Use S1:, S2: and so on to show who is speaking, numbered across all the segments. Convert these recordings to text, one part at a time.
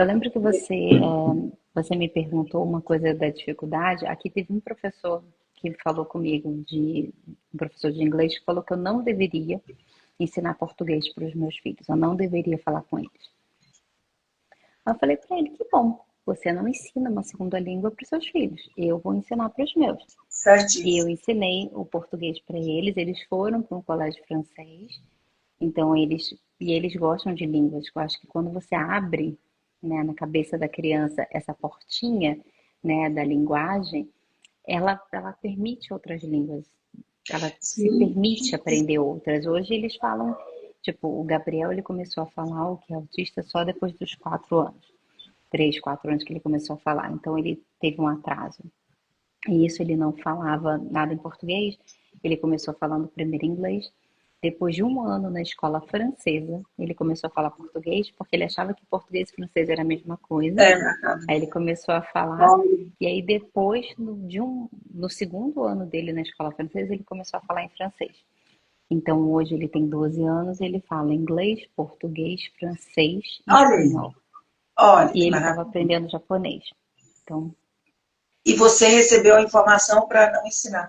S1: lembro que você me perguntou uma coisa da dificuldade. Aqui teve um professor que falou comigo, um professor de inglês, que falou que eu não deveria ensinar português para os meus filhos. Eu não deveria falar com eles. Eu falei para ele, que bom, você não ensina uma segunda língua para os seus filhos. Eu vou ensinar para os meus. E eu
S2: Certíssimo.
S1: ensinei o português para eles. Eles foram para um colégio francês. Então, eles gostam de línguas. Eu acho que quando você abre, né, na cabeça da criança essa portinha, né, da linguagem, ela permite outras línguas. Ela se
S2: Sim.
S1: permite aprender outras. Hoje eles falam, tipo, o Gabriel ele começou a falar o que é autista só depois dos 4 anos. 3, 4 anos que ele começou a falar. Então ele teve um atraso. E isso ele não falava nada em português. Ele começou falando primeiro inglês. Depois de um ano na escola francesa, ele começou a falar português, porque ele achava que português e francês era a mesma coisa.
S2: É,
S1: Aí ele começou a falar,
S2: olha,
S1: e aí depois, no segundo ano dele na escola francesa, ele começou a falar em francês. Então hoje ele tem 12 anos, ele fala inglês, português, francês e
S2: olha aí,
S1: espanhol.
S2: olha
S1: E
S2: que
S1: ele estava
S2: maravilha.
S1: aprendendo japonês. Então,
S2: E você recebeu a informação para não ensinar.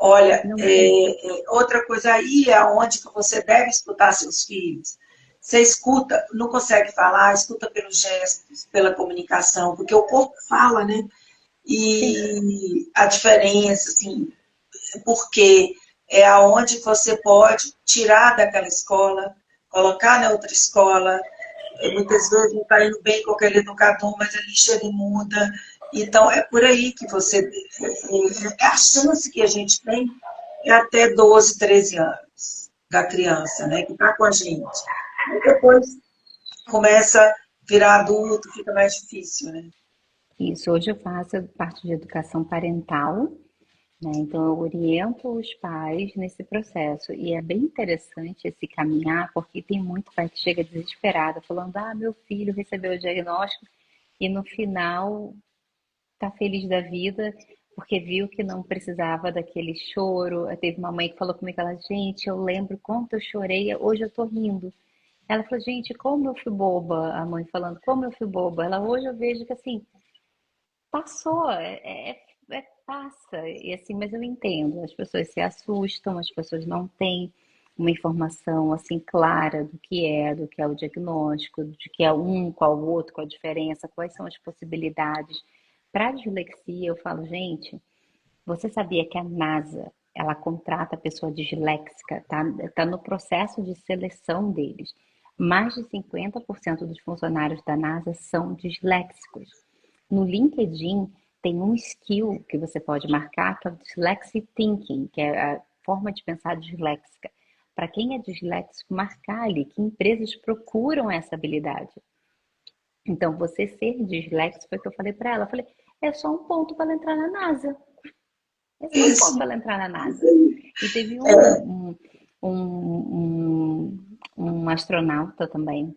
S2: Olha,
S1: não quis.
S2: outra coisa aí é onde que você deve escutar seus filhos. Você escuta, não consegue falar, escuta pelos gestos, pela comunicação, porque o corpo fala, né?
S1: Sim,
S2: E a diferença, assim, porque é aonde você pode tirar daquela escola, colocar na outra escola. Muitas vezes não está indo bem com aquele educador, mas a lixa ele muda. Então, é por aí que você. É a chance que a gente tem é até 12, 13 anos da criança, né, que está com a gente. E depois começa a virar adulto, fica mais difícil, né?
S1: isso. Hoje eu faço parte de educação parental, né? Então eu oriento os pais nesse processo. E é bem interessante esse caminhar, porque tem muito pai que chega desesperado, falando: ah, meu filho recebeu o diagnóstico, e no final tá feliz da vida, porque viu que não precisava daquele choro. Teve uma mãe que falou comigo, ela, gente, eu lembro quanto eu chorei, hoje eu tô rindo. Ela falou, gente, como eu fui boba, a mãe falando, como eu fui boba. Ela, hoje eu vejo que assim, passou, passa. E assim, mas eu entendo, as pessoas se assustam, as pessoas não têm uma informação assim clara do que é o diagnóstico, de que é um, qual o outro, qual a diferença, quais são as possibilidades. Para a dislexia, eu falo, gente, você sabia que a NASA, ela contrata pessoa disléxica, tá? Tá no processo de seleção deles. Mais de 50% dos funcionários da NASA são disléxicos. No LinkedIn tem um skill que você pode marcar, que é o Dyslexic Thinking, que é a forma de pensar disléxica. Para quem é disléxico, marcar ali que empresas procuram essa habilidade. Então, você ser disléxico, foi o que eu falei para ela. Eu falei, é só um ponto para ela entrar na NASA. É só um ponto
S2: Isso.
S1: para ela entrar na NASA. E teve um astronauta também.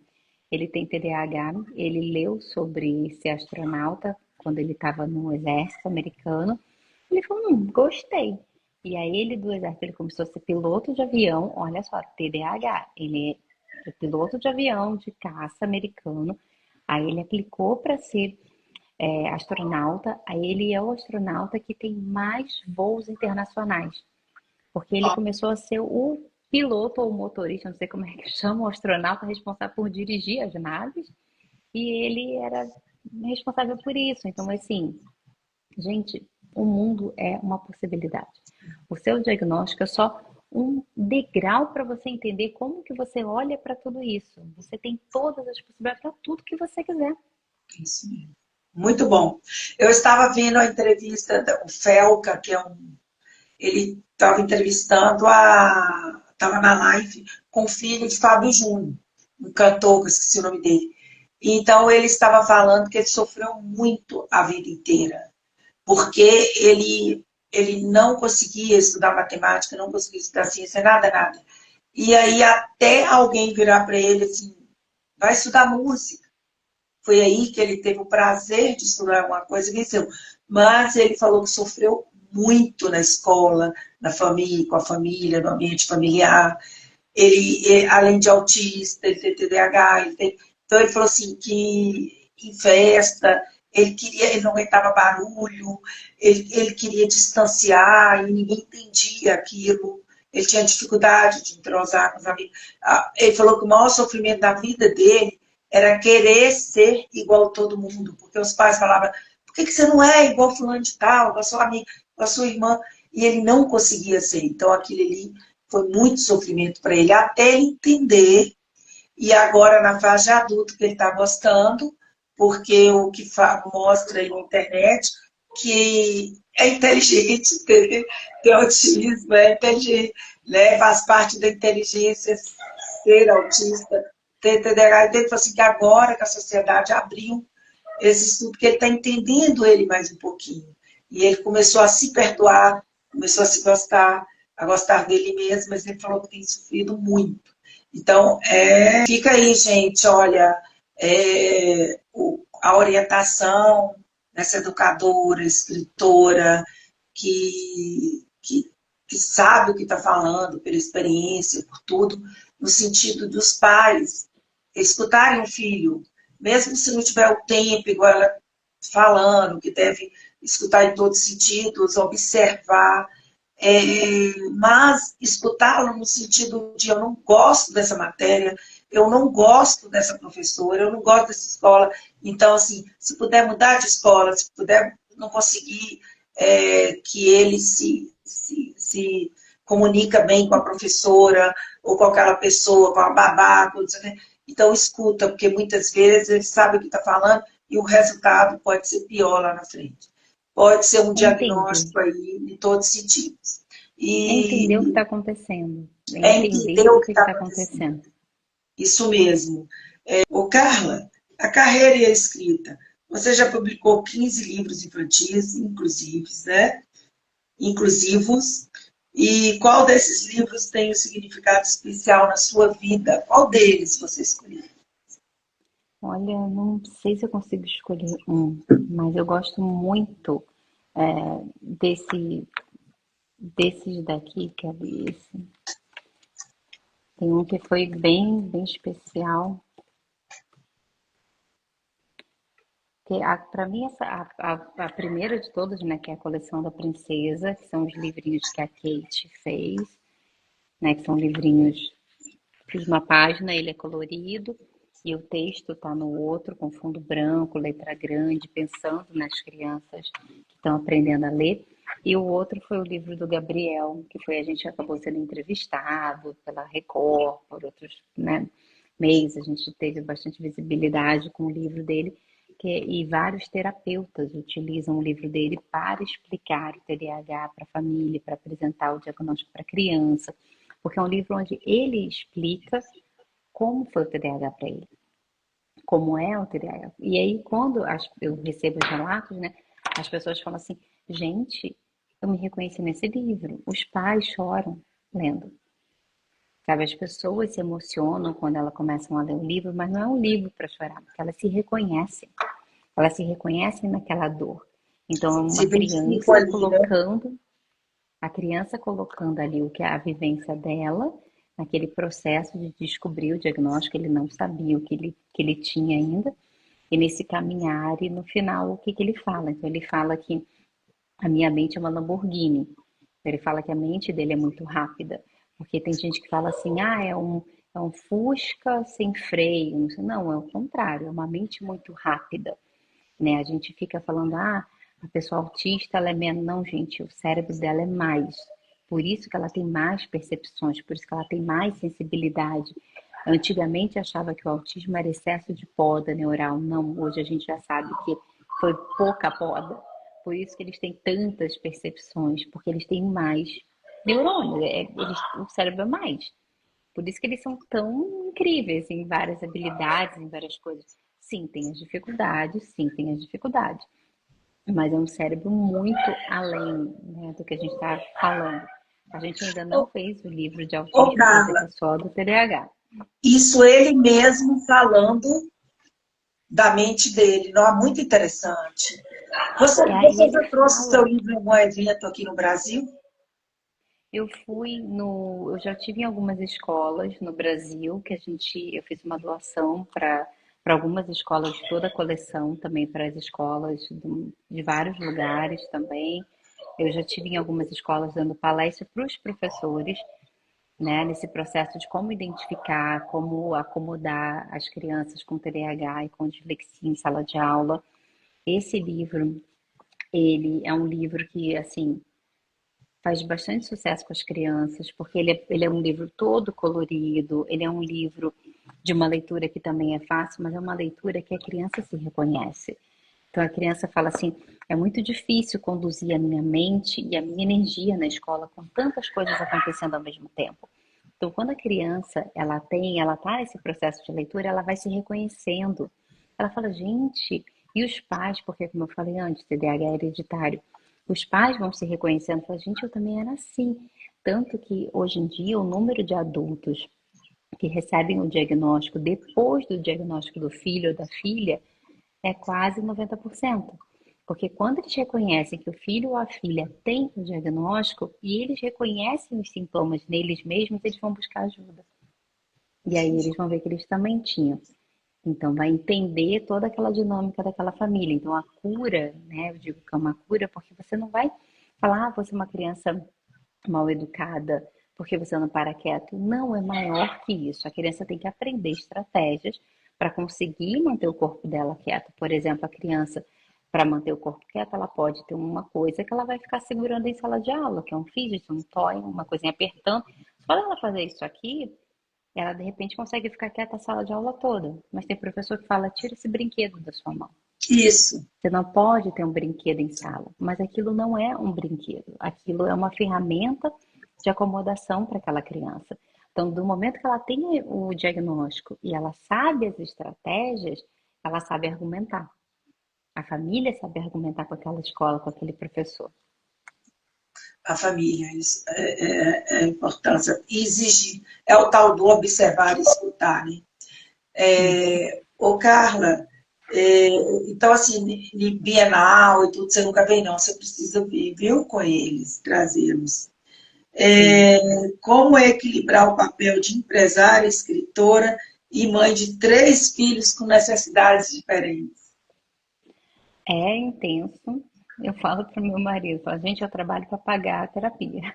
S1: Ele tem TDAH. Ele leu sobre ser astronauta quando ele estava no exército americano. Ele falou, gostei. E aí ele do exército ele começou a ser piloto de avião. Olha só, TDAH. Ele é piloto de avião de caça americano. Aí ele aplicou para ser astronauta, aí ele é o astronauta que tem mais voos internacionais, porque ele começou a ser o piloto ou motorista, não sei como é que chama, o astronauta responsável por dirigir as naves, e ele era responsável por isso. Então, assim, gente, o mundo é uma possibilidade. O seu diagnóstico é só um degrau para você entender como que você olha para tudo isso. Você tem todas as possibilidades para tudo que você quiser.
S2: Isso mesmo. Muito bom. Eu estava vendo a entrevista do Felca, que é um. Ele estava entrevistando a. Estava na live com o filho de Fábio Júnior, um cantor, que eu esqueci o nome dele. Então ele estava falando que ele sofreu muito a vida inteira, porque ele não conseguia estudar matemática, não conseguia estudar ciência, nada, nada. E aí até alguém virar para ele assim, vai estudar música. Foi aí que ele teve o prazer de estudar alguma coisa e venceu. Mas ele falou que sofreu muito na escola, na família, com a família, no ambiente familiar. Ele, além de autista, ele tem TDAH, ele tem... Então ele falou assim que em festa, ele não aguentava barulho, ele queria distanciar e ninguém entendia aquilo. Ele tinha dificuldade de entrosar com os amigos. Ele falou que o maior sofrimento da vida dele era querer ser igual a todo mundo, porque os pais falavam, por que você não é igual fulano de tal, igual a sua amiga, igual a sua irmã? E ele não conseguia ser. Então aquilo ali foi muito sofrimento para ele, até ele entender. E agora, na fase de adulto, que ele está gostando, porque o que mostra aí na internet, que é inteligente, ter autismo, é inteligente, né? Faz parte da inteligência ser autista, ter TDAH. Então, ele falou assim, que agora que a sociedade abriu esse estudo, que ele está entendendo ele mais um pouquinho. E ele começou a se perdoar, começou a se gostar, a gostar dele mesmo, mas ele falou que tem sofrido muito. Então, fica aí, gente, olha, a orientação dessa educadora, escritora, que sabe o que está falando, pela experiência, por tudo, no sentido dos pais escutarem o filho, mesmo se não tiver o tempo, igual ela falando, que deve escutar em todos os sentidos, observar, mas escutá-lo no sentido de eu não gosto dessa matéria, eu não gosto dessa professora, eu não gosto dessa escola. Então, assim, se puder mudar de escola, se puder não conseguir que ele se comunica bem com a professora, ou com aquela pessoa, com a babá, então escuta, porque muitas vezes ele sabe o que está falando e o resultado pode ser pior lá na frente. Pode ser um
S1: Entender.
S2: diagnóstico aí em todos os sentidos.
S1: É entender o que
S2: E
S1: está acontecendo. É
S2: é
S1: entender
S2: entender o
S1: o
S2: que
S1: que
S2: está
S1: está
S2: acontecendo.
S1: acontecendo.
S2: Isso mesmo. Ô, Carla, a carreira e a escrita. Você já publicou 15 livros infantis, inclusivos, né? Inclusivos. E qual desses livros tem um significado especial na sua vida? Qual deles você escolheu?
S1: Olha, não sei se eu consigo escolher um, mas eu gosto muito desses daqui, que é esse. Tem um que foi bem, bem especial. Que para mim, a primeira de todas, né, que é a coleção da princesa, que são os livrinhos que a Kate fez, né, que são livrinhos de uma página, ele é colorido, e o texto está no outro, com fundo branco, letra grande, pensando nas crianças que estão aprendendo a ler. E o outro foi o livro do Gabriel, que foi a gente acabou sendo entrevistado pela Record, por outros, né, meios, a gente teve bastante visibilidade com o livro dele, e vários terapeutas utilizam o livro dele para explicar o TDAH para a família, para apresentar o diagnóstico para a criança, porque é um livro onde ele explica como foi o TDAH para ele, como é o TDAH. E aí, quando eu recebo os relatos, né, as pessoas falam assim, gente, eu me reconheci nesse livro. Os pais choram lendo. Sabe, as pessoas se emocionam quando elas começam a ler o livro, mas não é um livro para chorar, porque elas se reconhecem. Elas se reconhecem naquela dor. Então, é
S2: Se
S1: uma
S2: identificam
S1: criança
S2: ali, né?
S1: colocando a criança colocando ali o que é a vivência dela, naquele processo de descobrir o diagnóstico, ele não sabia que ele tinha ainda, e nesse caminhar, e no final, o que ele fala? Então, ele fala que a minha mente é uma Lamborghini. Ele fala que a mente dele é muito rápida, porque tem gente que fala assim, é um Fusca sem freio. Não, é o contrário, é uma mente muito rápida, né? A gente fica falando, a pessoa autista, ela é menos. Não, gente, o cérebro dela é mais. Por isso que ela tem mais percepções, por isso que ela tem mais sensibilidade. Antigamente achava que o autismo era excesso de poda neural. Não, hoje a gente já sabe que foi pouca poda. Por isso que eles têm tantas percepções, porque eles têm mais neurônios, o cérebro é mais. Por isso que eles são tão incríveis em várias habilidades, em várias coisas. Sim, tem as dificuldades, sim, tem as dificuldades. Mas é um cérebro muito além, né, do que a gente está falando. A gente ainda não fez o livro de
S2: Ô,
S1: autismo, esse aqui
S2: Carla,
S1: é só do TDAH.
S2: isso ele mesmo falando da mente dele, não é muito interessante.
S1: E
S2: Você
S1: ele
S2: já trouxe seu
S1: fala,
S2: livro em algum evento aqui no Brasil?
S1: eu já tive em algumas escolas no Brasil que eu fiz uma doação para para algumas escolas toda a coleção, também para as escolas de vários lugares também. Eu já tive em algumas escolas dando palestra para os professores, né, nesse processo de como identificar, como acomodar as crianças com TDAH e com dislexia em sala de aula. Esse livro, ele é um livro que, assim, faz bastante sucesso com as crianças, porque ele é um livro todo colorido, ele é um livro de uma leitura que também é fácil, mas é uma leitura que a criança se reconhece. Então a criança fala assim: é muito difícil conduzir a minha mente e a minha energia na escola com tantas coisas acontecendo ao mesmo tempo. Então quando a criança ela tá nesse processo de leitura, ela vai se reconhecendo. Ela fala: gente, e os pais, porque como eu falei antes, TDAH é hereditário. Os pais vão se reconhecendo, falam: gente, eu também era assim. Tanto que hoje em dia o número de adultos que recebem o diagnóstico depois do diagnóstico do filho ou da filha é quase 90%. Porque quando eles reconhecem que o filho ou a filha tem o diagnóstico e eles reconhecem os sintomas neles mesmos, eles vão buscar ajuda. E aí eles vão ver que eles também tinham. Então vai entender toda aquela dinâmica daquela família. Então a cura, né? Eu digo que é uma cura porque você não vai falar: você é uma criança mal educada porque você não para quieto. Não, é maior que isso. A criança tem que aprender estratégias para conseguir manter o corpo dela quieto. Por exemplo, a criança, para manter o corpo quieto, ela pode ter uma coisa que ela vai ficar segurando em sala de aula, que é um fidget, um toy, uma coisinha apertando. Só ela fazer isso aqui, ela de repente consegue ficar quieta a sala de aula toda. Mas tem professor que fala: tira esse brinquedo da sua mão.
S2: Isso.
S1: Você não pode ter um brinquedo em sala, mas aquilo não é um brinquedo, aquilo é uma ferramenta de acomodação para aquela criança. Então, do momento que ela tem o diagnóstico e ela sabe as estratégias, ela sabe argumentar. A família sabe argumentar com aquela escola, com aquele professor.
S2: A família, isso é a importância. E exigir, é o tal do observar e escutar, né? Ô, Carla, então, assim, Bienal e tudo, você nunca vem, não. Você precisa vir, viu, com eles, trazê-los.
S1: Sim.
S2: Como equilibrar o papel de empresária, escritora e mãe de 3 filhos com necessidades diferentes?
S1: É intenso. Eu falo para o meu marido, falo: gente, eu trabalho para pagar a terapia.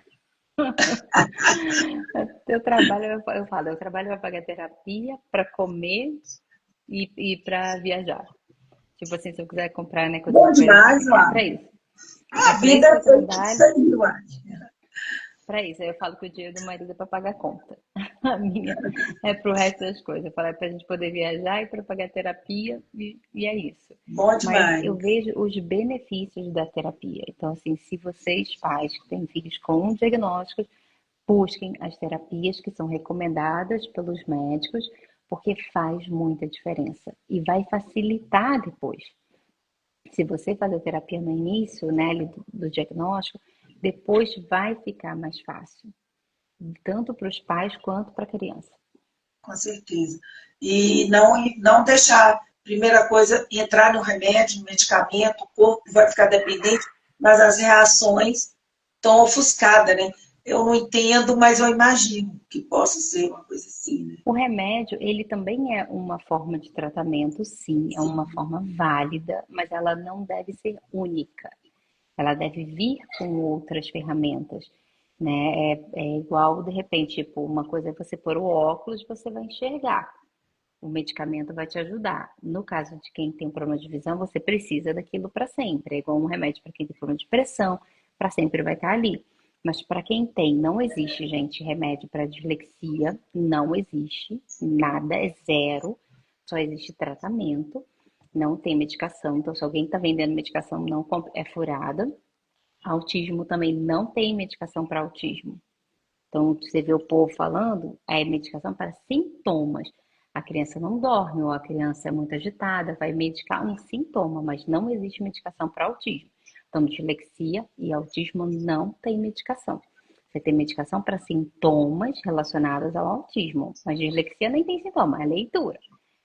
S1: Eu trabalho para pagar terapia, para comer e para viajar. Tipo assim, se eu quiser comprar, né, coisa
S2: Bom
S1: diferente,
S2: demais,
S1: é
S2: Uai.
S1: para isso. É
S2: A
S1: para
S2: vida
S1: isso que
S2: é
S1: eu
S2: feita disso
S1: trabalho,
S2: aí, Uai.
S1: para isso. Aí eu falo que o dinheiro do marido é para pagar a conta. A minha é para o resto das coisas. Eu falo: é para a gente poder viajar e para pagar terapia, e é isso.
S2: Bom
S1: Mas eu
S2: demais.
S1: vejo os benefícios da terapia. Então, assim, se vocês, pais que têm filhos com diagnósticos, busquem as terapias que são recomendadas pelos médicos, porque faz muita diferença e vai facilitar depois. Se você fazer terapia no início, né, do diagnóstico, depois vai ficar mais fácil, tanto para os pais quanto para a criança.
S2: Com certeza. E não deixar, primeira coisa, entrar no remédio, no medicamento, o corpo vai ficar dependente, mas as reações estão ofuscadas, né? Eu não entendo, mas eu imagino que possa ser uma coisa assim, né?
S1: O remédio, ele também é uma forma de tratamento, sim, é uma
S2: Sim,
S1: forma válida, mas ela não deve ser única. Ela deve vir com outras ferramentas, né? É igual, de repente, tipo, uma coisa é você pôr o óculos, você vai enxergar. O medicamento vai te ajudar. No caso de quem tem problema de visão, você precisa daquilo para sempre. É igual um remédio para quem tem problema de pressão, para sempre vai estar ali. Mas para quem tem, não existe, gente, remédio para dislexia. Não existe. Nada, é zero. Só existe tratamento. Não tem medicação. Então, se alguém está vendendo medicação, não é furada. Autismo também não tem medicação para autismo. Então, você vê o povo falando, é medicação para sintomas. A criança não dorme, ou a criança é muito agitada, vai medicar um sintoma, mas não existe medicação para autismo. Então, dislexia e autismo não tem medicação. Você tem medicação para sintomas relacionados ao autismo, mas dislexia nem tem sintoma, é leitura.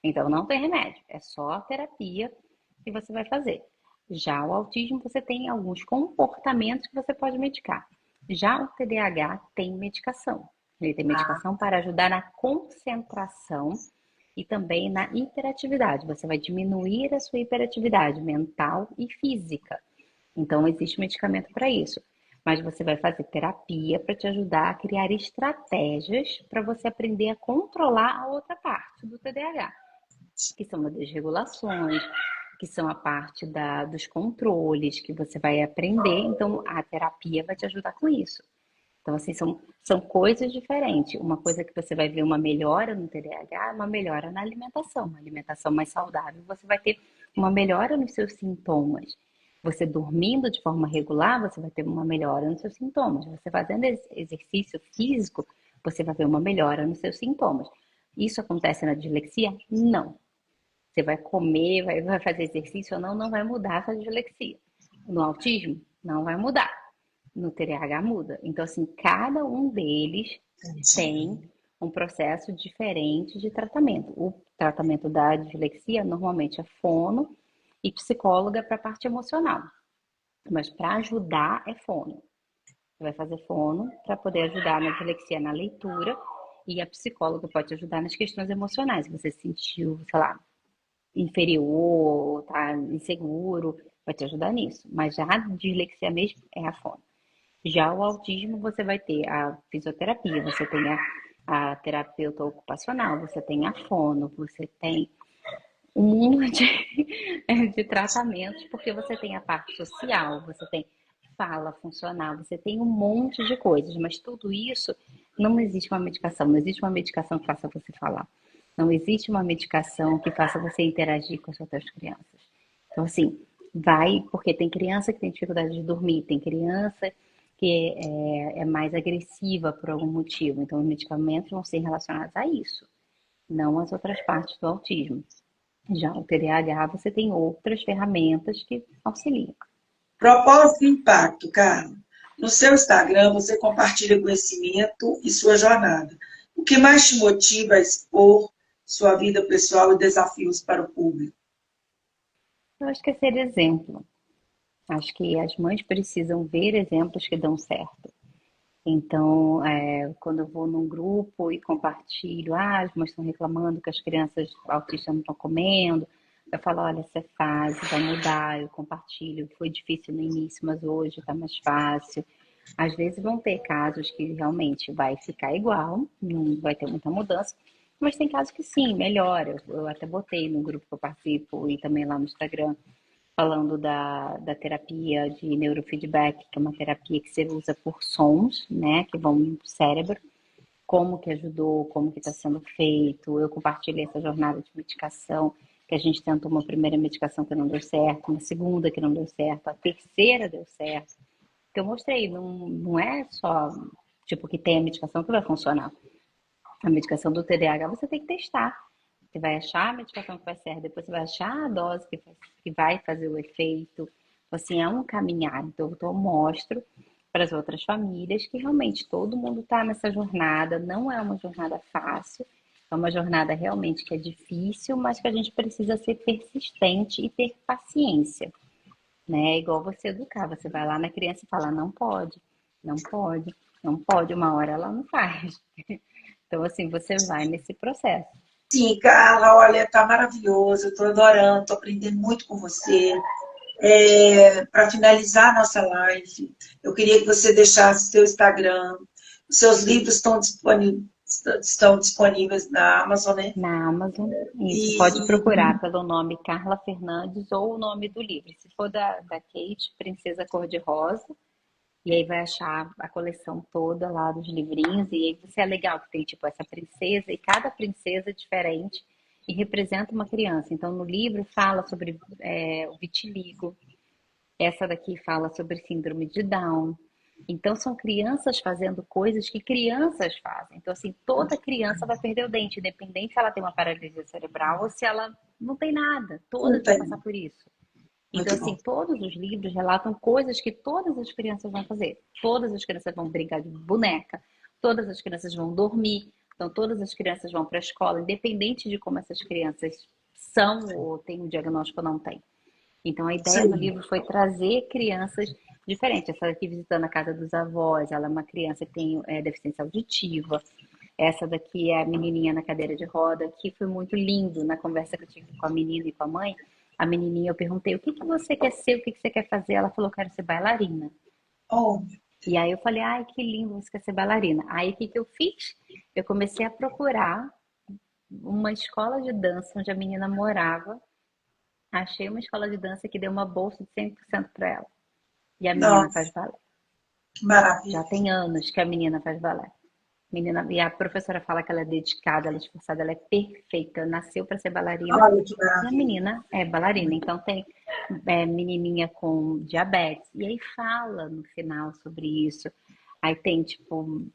S1: Então, não tem remédio, é só a terapia que você vai fazer. Já o autismo, você tem alguns comportamentos que você pode medicar. Já o TDAH tem medicação. Ele tem medicação para ajudar na concentração e também na hiperatividade. Você vai diminuir a sua hiperatividade mental e física. Então, existe medicamento para isso. Mas você vai fazer terapia para te ajudar a criar estratégias para você aprender a controlar a outra parte do TDAH, que são as desregulações, que são a parte dos controles que você vai aprender. Então, a terapia vai te ajudar com isso. Então, assim, são coisas diferentes. Uma coisa que você vai ver uma melhora no TDAH é uma melhora na alimentação. Uma alimentação mais saudável, você vai ter uma melhora nos seus sintomas. Você dormindo de forma regular, você vai ter uma melhora nos seus sintomas. Você fazendo exercício físico, você vai ver uma melhora nos seus sintomas. Isso acontece na dislexia? Não. Você vai comer, vai fazer exercício ou não, não vai mudar a sua dislexia. No autismo, não vai mudar. No TDAH muda. Então, assim, cada um deles tem um processo diferente de tratamento. O tratamento da dislexia normalmente é fono e psicóloga para a parte emocional. Mas para ajudar é fono. Você vai fazer fono para poder ajudar na dislexia na leitura e a psicóloga pode te ajudar nas questões emocionais. Se você se sentiu, sei lá, inferior, tá inseguro, vai te ajudar nisso. Mas já a dislexia mesmo é a fono. Já o autismo, você vai ter a fisioterapia, você tem a terapeuta ocupacional, você tem a fono, você tem um mundo de tratamentos, porque você tem a parte social, você tem fala funcional, você tem um monte de coisas, mas tudo isso não existe uma medicação, não existe uma medicação que faça você falar, não existe uma medicação que faça você interagir com as outras crianças. Então, assim, vai, porque tem criança que tem dificuldade de dormir, tem criança que é mais agressiva por algum motivo, então os medicamentos vão ser relacionados a isso, não às outras partes do autismo. Já o TDAH, você tem outras ferramentas que auxiliam.
S2: Propósito e impacto, Carla. No seu Instagram, você compartilha conhecimento e sua jornada. O que mais te motiva a expor sua vida pessoal e desafios para o público?
S1: Eu acho que é ser exemplo. Acho que as mães precisam ver exemplos que dão certo. Então, quando eu vou num grupo e compartilho, as mães estão reclamando que as crianças autistas não estão comendo, eu falo, olha, essa é fase, vai mudar, eu compartilho, foi difícil no início, mas hoje está mais fácil. Às vezes vão ter casos que realmente vai ficar igual, não vai ter muita mudança, mas tem casos que sim, melhora. Eu até botei no grupo que eu participo e também lá no Instagram, falando da terapia de neurofeedback, que é uma terapia que você usa por sons, né, que vão no cérebro, como que ajudou, como que está sendo feito. Eu compartilhei essa jornada de medicação, que a gente tentou uma primeira medicação que não deu certo, uma segunda que não deu certo, a terceira deu certo. Que eu mostrei, não é só tipo que tem a medicação que vai funcionar. A medicação do TDAH você tem que testar. Você vai achar a medicação que vai ser, depois você vai achar a dose que vai fazer o efeito. Assim, é um caminhar. Então, eu mostro para as outras famílias que realmente todo mundo está nessa jornada. Não é uma jornada fácil, é uma jornada realmente que é difícil, mas que a gente precisa ser persistente e ter paciência, né? É igual você educar. Você vai lá na criança e fala, não pode, não pode, não pode. Uma hora ela não faz. Então, assim, você vai nesse processo.
S2: Sim, Carla, olha, tá maravilhoso, eu tô adorando, tô aprendendo muito com você. Para finalizar a nossa live, eu queria que você deixasse seu Instagram. Os seus livros estão disponíveis na Amazon, né?
S1: Na Amazon, isso. Pode
S2: E
S1: procurar pelo nome Carla Fernandes ou o nome do livro. Se for da Kate, Princesa Cor-de-Rosa, e aí vai achar a coleção toda lá dos livrinhos. E aí você é legal que tem tipo essa princesa, e cada princesa é diferente e representa uma criança. Então no livro fala sobre o vitiligo, essa daqui fala sobre síndrome de Down. Então, são crianças fazendo coisas que crianças fazem. Então, assim, toda criança vai perder o dente, independente se ela tem uma paralisia cerebral ou se ela não tem nada.
S2: não
S1: Todas vão passar
S2: tem.
S1: por isso. Então,
S2: Muito
S1: assim,
S2: bom.
S1: todos os livros relatam coisas que todas as crianças vão fazer. Todas as crianças vão brincar de boneca, todas as crianças vão dormir, então todas as crianças vão para a escola, independente de como essas crianças são ou têm um diagnóstico ou não têm. Então, a ideia do
S2: Sim,
S1: livro foi trazer crianças diferentes. Essa aqui visitando a casa dos avós, ela é uma criança que tem deficiência auditiva. Essa daqui é a menininha na cadeira de roda, que foi muito lindo na conversa que eu tive com a menina e com a mãe. A menininha, eu perguntei, o que que você quer ser, o que que você quer fazer? Ela falou, quero ser bailarina.
S2: Oh,
S1: E aí eu falei, ai, que lindo, você quer ser bailarina. Aí o que que eu fiz? Eu comecei a procurar uma escola de dança onde a menina morava. Achei uma escola de dança que deu uma bolsa de 100% para ela. E a menina faz
S2: nossa,
S1: balé.
S2: que
S1: Já
S2: maravilha.
S1: tem anos que a menina faz balé. Menina, e a professora fala que ela é dedicada, ela é esforçada, ela é perfeita, nasceu para ser bailarina
S2: Olha que
S1: e a
S2: maravilha.
S1: menina é bailarina. Então tem menininha com diabetes e aí fala no final sobre isso. Aí tem tipo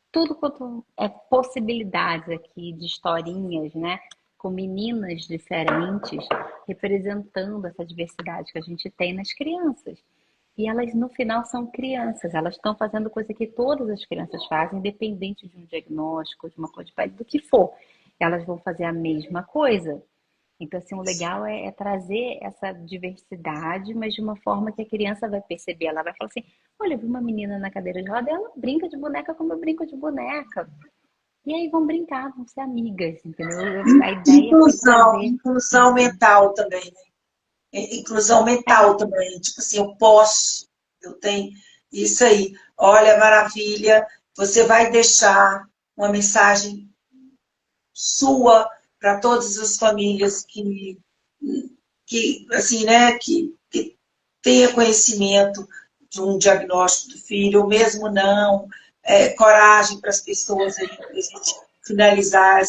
S1: tudo quanto é possibilidades aqui de historinhas, né? Com meninas diferentes representando essa diversidade que a gente tem nas crianças. E elas, no final, são crianças. Elas estão fazendo coisa que todas as crianças fazem, independente de um diagnóstico, de uma coisa de pele, do que for. Elas vão fazer a mesma coisa. Então, assim, o legal é trazer essa diversidade, mas de uma forma que a criança vai perceber. Ela vai falar assim, olha, eu vi uma menina na cadeira de roda, ela brinca de boneca como eu brinco de boneca. E aí vão brincar, vão ser amigas, entendeu? A ideia foi
S2: Inclusão,
S1: trazer
S2: inclusão
S1: isso.
S2: mental também, né? Inclusão mental também. Tipo assim, eu posso, eu tenho isso aí. Olha, maravilha. Você vai deixar uma mensagem sua para todas as famílias que assim, né, que tenha conhecimento de um diagnóstico do filho, ou mesmo não, coragem para as pessoas aí, para a gente finalizar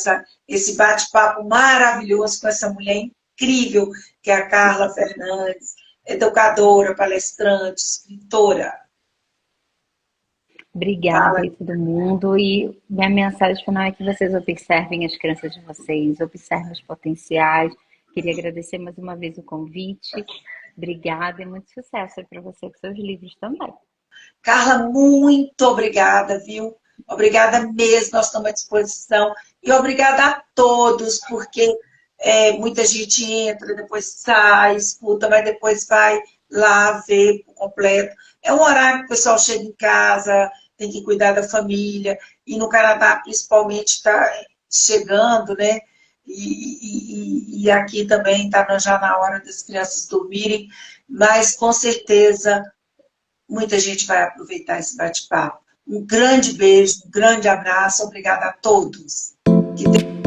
S2: esse bate-papo maravilhoso com essa mulher incrível, que é a Carla Fernandes, educadora, palestrante, escritora.
S1: Obrigada
S2: Fala.
S1: aí todo mundo. E minha mensagem final é que vocês observem as crianças de vocês, observem os potenciais. Queria agradecer mais uma vez o convite. Obrigada e muito sucesso para você com seus livros também.
S2: Carla, muito obrigada, viu? Obrigada mesmo, nós estamos à disposição. E obrigada a todos, porque muita gente entra, depois sai, escuta, mas depois vai lá ver por completo. É um horário que o pessoal chega em casa, tem que cuidar da família, e no Canadá, principalmente, está chegando, né? E aqui também está já na hora das crianças dormirem, mas com certeza muita gente vai aproveitar esse bate-papo. Um grande beijo, um grande abraço, obrigada a todos. Que